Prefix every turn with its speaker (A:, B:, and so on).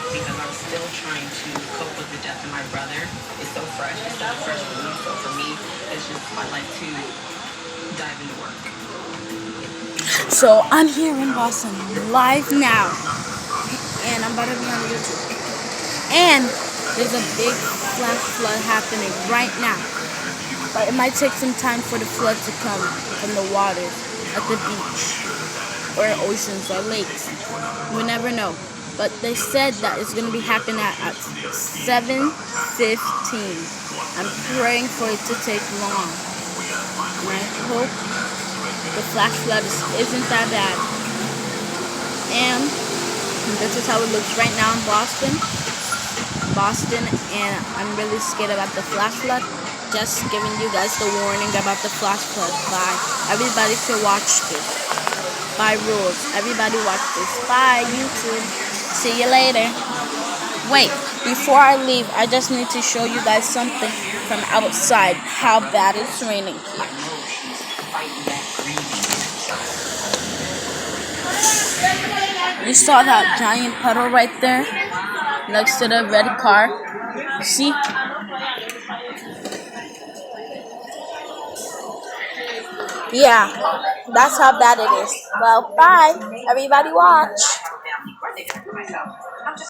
A: because I'm still trying to cope with the death of my brother. It's so fresh. It's so fresh for me. So for me, it's just I like to dive into work.
B: So I'm here in Boston live now, and I'm about to be on YouTube. And there's a big flash flood happening right now. But it might take some time for the flood to come from the waters at the beach or oceans or lakes. We never know. But they said that it's going to be happening at 7:15. I'm praying for it to take long. And I hope the flash flood isn't that bad. And this is how it looks right now in Boston, and I'm really scared about the flash flood. Just giving you guys the warning about the flash flood. Bye. Everybody should watch this. By rules. Everybody watch this. Bye, YouTube. See you later. Wait, before I leave, I just need to show you guys something from outside. How bad it's raining here. You saw that giant puddle right there next to the red car? See? Yeah, that's how bad it is. Well, bye. Everybody watch.